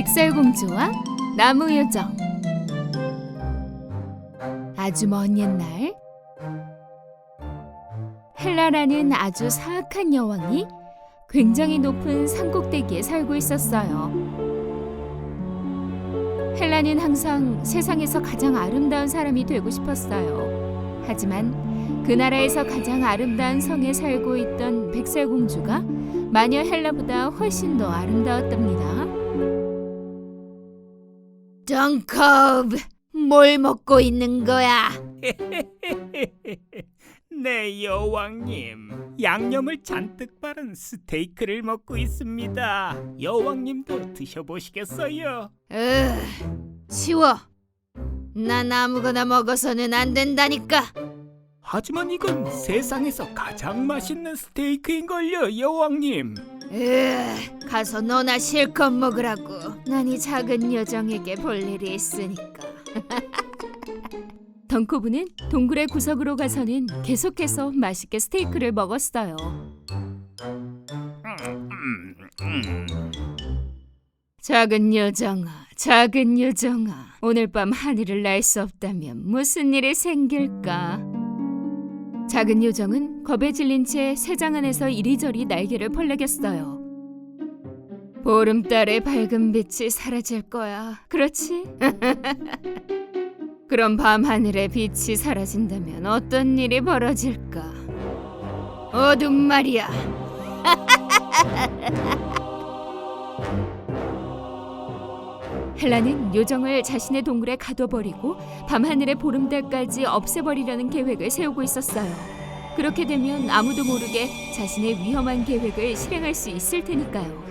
백설공주와 나무요정. 아주 먼 옛날, 헬라라는 아주 사악한 여왕이 굉장히 높은 산꼭대기에 살고 있었어요. 헬라는 항상 세상에서 가장 아름다운 사람이 되고 싶었어요. 하지만 그 나라에서 가장 아름다운 성에 살고 있던 백설공주가 마녀 헬라보다 훨씬 더 아름다웠답니다. 덩컵, 뭘 먹고 있는 거야? 네, 여왕님. 양념을 잔뜩 바른 스테이크를 먹고 있습니다. 여왕님도 드셔보시겠어요? 치워. 난 아무거나 먹어서는 안 된다니까. 하지만 이건 세상에서 가장 맛있는 스테이크인걸요, 여왕님. 가서 너나 실컷 먹으라고. 난 이 작은 여정에게 볼 일이 있으니까. 덩코브는 동굴의 구석으로 가서는 계속해서 맛있게 스테이크를 먹었어요. 작은 여정아, 작은 여정아, 오늘 밤 하늘을 날 수 없다면 무슨 일이 생길까? 작은 요정은 겁에 질린 채 새장 안에서 이리저리 날개를 펄럭였어요. 보름달의 밝은 빛이 사라질 거야. 그렇지? 그럼 밤하늘의 빛이 사라진다면 어떤 일이 벌어질까? 어둠 말이야. 헬라는 요정을 자신의 동굴에 가둬버리고 밤하늘의 보름달까지 없애버리려는 계획을 세우고 있었어요. 그렇게 되면 아무도 모르게 자신의 위험한 계획을 실행할 수 있을 테니까요.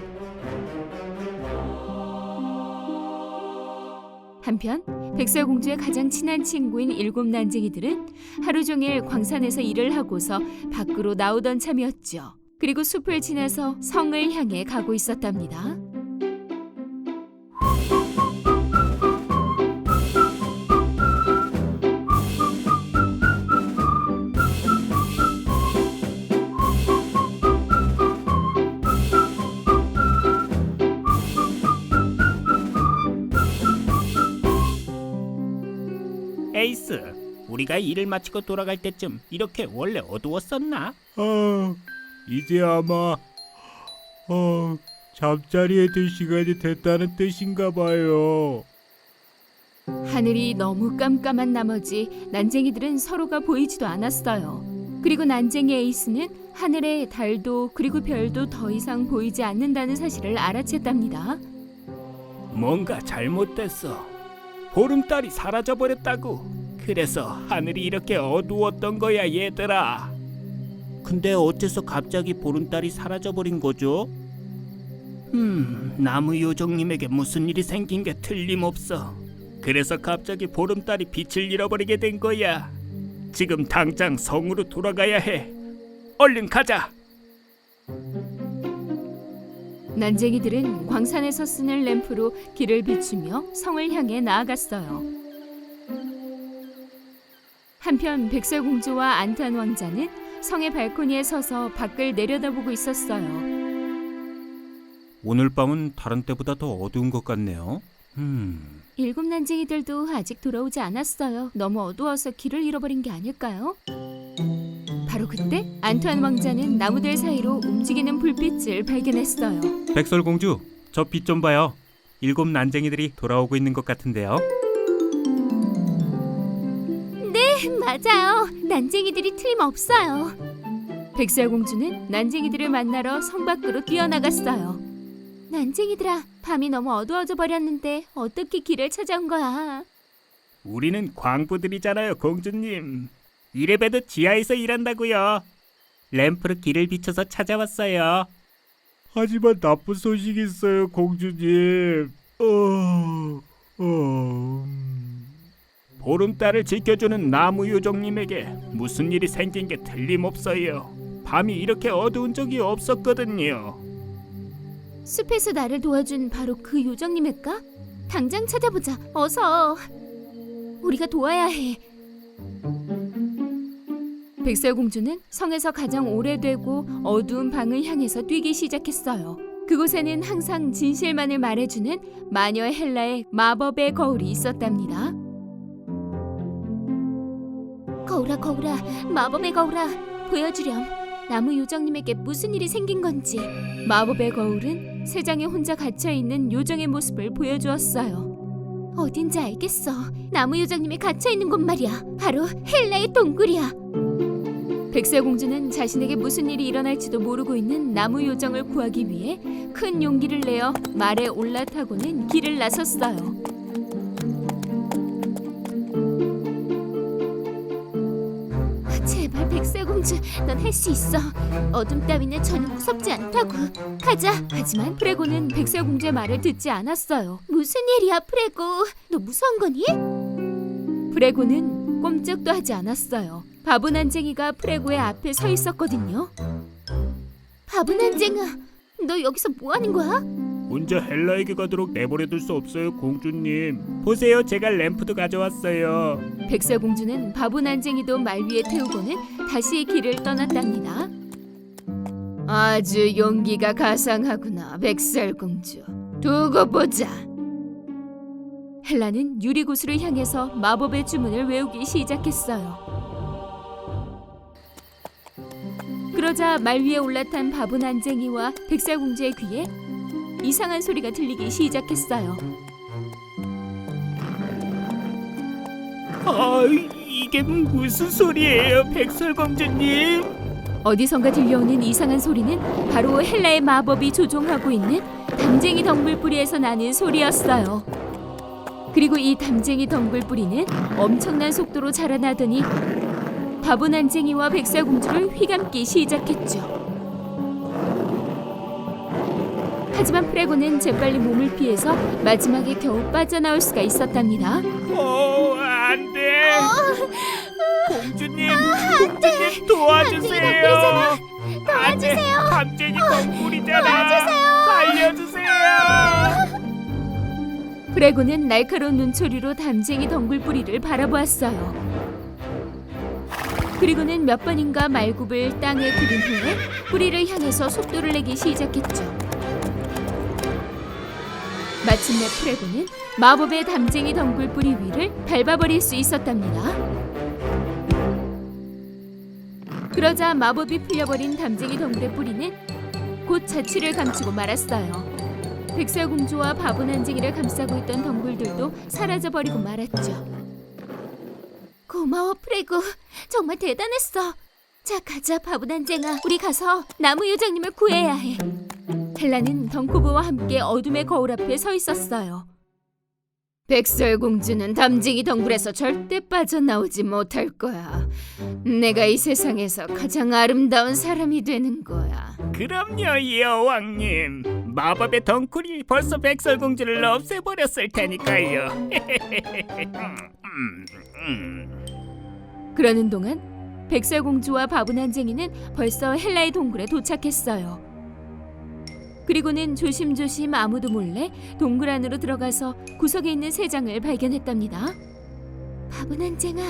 한편 백설공주의 가장 친한 친구인 일곱 난쟁이들은 하루 종일 광산에서 일을 하고서 밖으로 나오던 참이었죠. 그리고 숲을 지나서 성을 향해 가고 있었답니다. 에이스, 우리가 일을 마치고 돌아갈 때쯤 이렇게 원래 어두웠었나? 이제 아마 잠자리에 들 시간이 됐다는 뜻인가 봐요. 하늘이 너무 깜깜한 나머지 난쟁이들은 서로가 보이지도 않았어요. 그리고 난쟁이 에이스는 하늘에 달도 그리고 별도 더 이상 보이지 않는다는 사실을 알아챘답니다. 뭔가 잘못됐어. 보름달이 사라져버렸다고. 그래서 하늘이 이렇게 어두웠던 거야, 얘들아. 근데 어째서 갑자기 보름달이 사라져버린 거죠? 나무 요정님에게 무슨 일이 생긴 게 틀림없어. 그래서 갑자기 보름달이 빛을 잃어버리게 된 거야. 지금 당장 성으로 돌아가야 해. 얼른 가자. 난쟁이들은 광산에서 쓰는 램프로 길을 비추며 성을 향해 나아갔어요. 한편 백설공주와 안탄 왕자는 성의 발코니에 서서 밖을 내려다보고 있었어요. 오늘 밤은 다른 때보다 더 어두운 것 같네요. 일곱 난쟁이들도 아직 돌아오지 않았어요. 너무 어두워서 길을 잃어버린 게 아닐까요? 바로 그때 안투안 왕자는 나무들 사이로 움직이는 불빛을 발견했어요. 백설공주, 저 빛 좀 봐요. 일곱 난쟁이들이 돌아오고 있는 것 같은데요. 네, 맞아요. 난쟁이들이 틀림없어요. 백설공주는 난쟁이들을 만나러 성 밖으로 뛰어나갔어요. 난쟁이들아, 밤이 너무 어두워져 버렸는데 어떻게 길을 찾아온 거야? 우리는 광부들이잖아요, 공주님. 이래봬도 지하에서 일한다고요. 램프로 길을 비춰서 찾아왔어요. 하지만 나쁜 소식이 있어요, 공주님. 보름달을 지켜주는 나무 요정님에게 무슨 일이 생긴 게 틀림없어요. 밤이 이렇게 어두운 적이 없었거든요. 숲에서 나를 도와준 바로 그 요정님일까? 당장 찾아보자. 어서. 우리가 도와야 해. 백설공주는 성에서 가장 오래되고 어두운 방을 향해서 뛰기 시작했어요. 그곳에는 항상 진실만을 말해주는 마녀 헬라의 마법의 거울이 있었답니다. 거울아, 거울아, 마법의 거울아, 보여주렴. 나무 요정님에게 무슨 일이 생긴 건지. 마법의 거울은 세장에 혼자 갇혀있는 요정의 모습을 보여주었어요. 어딘지 알겠어. 나무 요정님이 갇혀있는 곳 말이야. 바로 헬라의 동굴이야. 백설공주는 자신에게 무슨 일이 일어날지도 모르고 있는 나무 요정을 구하기 위해 큰 용기를 내어 말에 올라타고는 길을 나섰어요. 제발 백설공주, 넌 할 수 있어. 어둠 따위는 전혀 무섭지 않다고. 가자. 하지만 프레고는 백설공주의 말을 듣지 않았어요. 무슨 일이야, 프레고? 너 무서운 거니? 프레고는 꼼짝도 하지 않았어요. 바보 난쟁이가 프레고의 앞에 서 있었거든요. 바보 난쟁아, 너 여기서 뭐 하는 거야? 혼자 헬라에게 가도록 내버려둘 수 없어요, 공주님. 보세요, 제가 램프도 가져왔어요. 백설공주는 바보 난쟁이도 말 위에 태우고는 다시 길을 떠났답니다. 아주 용기가 가상하구나, 백설공주. 두고 보자. 헬라는 유리구슬을 향해서 마법의 주문을 외우기 시작했어요. 그러자 말 위에 올라탄 바보 난쟁이와 백설공주의 귀에 이상한 소리가 들리기 시작했어요. 이게 무슨 소리예요, 백설공주님? 어디선가 들려오는 이상한 소리는 바로 헬라의 마법이 조종하고 있는 담쟁이 덩굴뿌리에서 나는 소리였어요. 그리고 이 담쟁이 덩굴뿌리는 엄청난 속도로 자라나더니 바보 난쟁이와 백설공주를 휘감기 시작했죠. 하지만 프레고는 재빨리 몸을 피해서 마지막에 겨우 빠져나올 수가 있었답니다. 안 돼! 공주님, 공주님 도와주세요! 안 돼! 담쟁이 덩굴이잖아! 살려주세요! 프레고는 날카로운 눈초리로 담쟁이 덩굴뿌리를 바라보았어요. 그리고는 몇 번인가 말굽을 땅에 들인 후에 뿌리를 향해서 속도를 내기 시작했죠. 마침내 프레고는 마법의 담쟁이 덩굴뿌리 위를 밟아버릴 수 있었답니다. 그러자 마법이 풀려버린 담쟁이 덩굴의 뿌리는 곧 자취를 감추고 말았어요. 백설공주와 바보 난쟁이를 감싸고 있던 덩굴들도 사라져버리고 말았죠. 고마워, 프레고. 정말 대단했어. 자, 가자, 바보 난쟁아. 우리 가서 나무 요정님을 구해야 해. 헬라는 덩코브와 함께 어둠의 거울 앞에 서 있었어요. 백설공주는 담쟁이 덩굴에서 절대 빠져나오지 못할 거야. 내가 이 세상에서 가장 아름다운 사람이 되는 거야. 그럼요, 여왕님. 마법의 덩굴이 벌써 백설공주를 없애버렸을 테니까요. 그러는 동안 백설공주와 바보 난쟁이는 벌써 헬라의 동굴에 도착했어요. 그리고는 조심조심 아무도 몰래 동굴 안으로 들어가서 구석에 있는 세 장을 발견했답니다. 바보 난쟁아,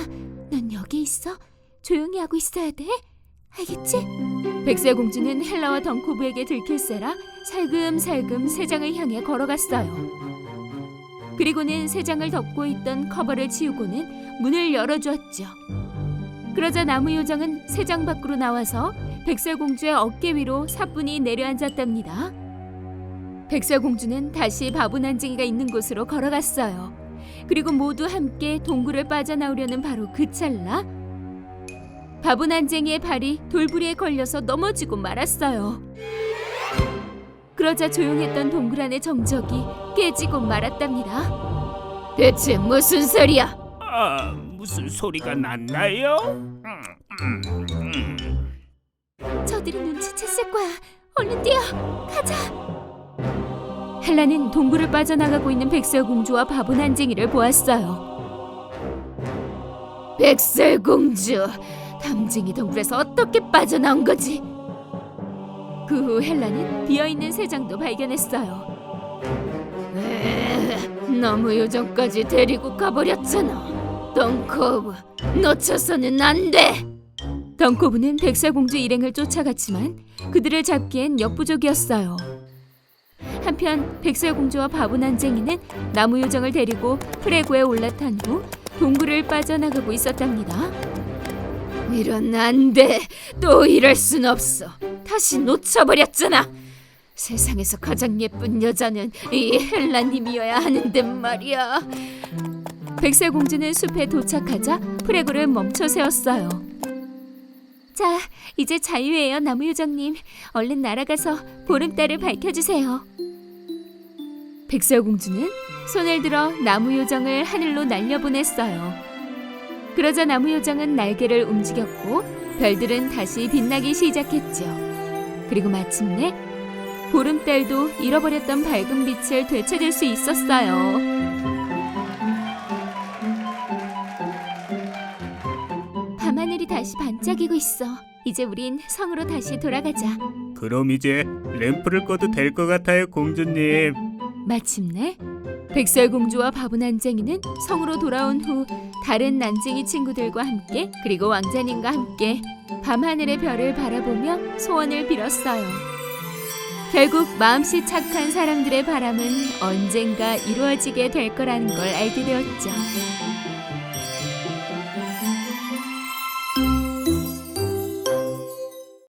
넌 여기 있어. 조용히 하고 있어야 돼. 알겠지? 백설공주는 헬라와 덩코브에게 들킬세라 살금살금 세 장을 향해 걸어갔어요. 그리고는 세 장을 덮고 있던 커버를 치우고는 문을 열어주었죠. 그러자 나무 요정은 세 장 밖으로 나와서 백설공주의 어깨 위로 사뿐히 내려앉았답니다. 백설공주는 다시 바보 난쟁이가 있는 곳으로 걸어갔어요. 그리고 모두 함께 동굴을 빠져나오려는 바로 그 찰나 바보 난쟁이의 발이 돌부리에 걸려서 넘어지고 말았어요. 그러자 조용했던 동굴 안의 정적이 깨지고 말았답니다. 대체 무슨 소리야? 무슨 소리가 났나요? 저들이 눈치챘을 거야. 얼른 뛰어. 가자. 헬라는 동굴을 빠져나가고 있는 백설공주와 바보 난쟁이를 보았어요. 백설공주, 담쟁이 덩굴에서 어떻게 빠져나온 거지? 그 후 헬라는 비어있는 세 장도 발견했어요. 너무 요정까지 데리고 가버렸잖아. 덩코브, 놓쳐서는 안 돼. 덩코브는 백설공주 일행을 쫓아갔지만 그들을 잡기엔 역부족이었어요. 한편 백설공주와 바보난쟁이는 나무요정을 데리고 프레고에 올라탄 후 동굴을 빠져나가고 있었답니다. 이런 안 돼. 또 이럴 순 없어. 다시 놓쳐버렸잖아. 세상에서 가장 예쁜 여자는 이 헬라님이어야 하는데 말이야. 백설공주는 숲에 도착하자 프레고를 멈춰 세웠어요. 자, 이제 자유예요, 나무요정님. 얼른 날아가서 보름달을 밝혀주세요. 백설공주는 손을 들어 나무요정을 하늘로 날려보냈어요. 그러자 나무요정은 날개를 움직였고 별들은 다시 빛나기 시작했죠. 그리고 마침내 보름달도 잃어버렸던 밝은 빛을 되찾을 수 있었어요. 밤하늘이 다시 반짝이고 있어. 이제 우린 성으로 다시 돌아가자. 그럼 이제 램프를 꺼도 될 것 같아요, 공주님. 마침내 백설공주와 바보난쟁이는 성으로 돌아온 후 다른 난쟁이 친구들과 함께 그리고 왕자님과 함께 밤하늘의 별을 바라보며 소원을 빌었어요. 결국 마음씨 착한 사람들의 바람은 언젠가 이루어지게 될 거라는 걸 알게 되었죠.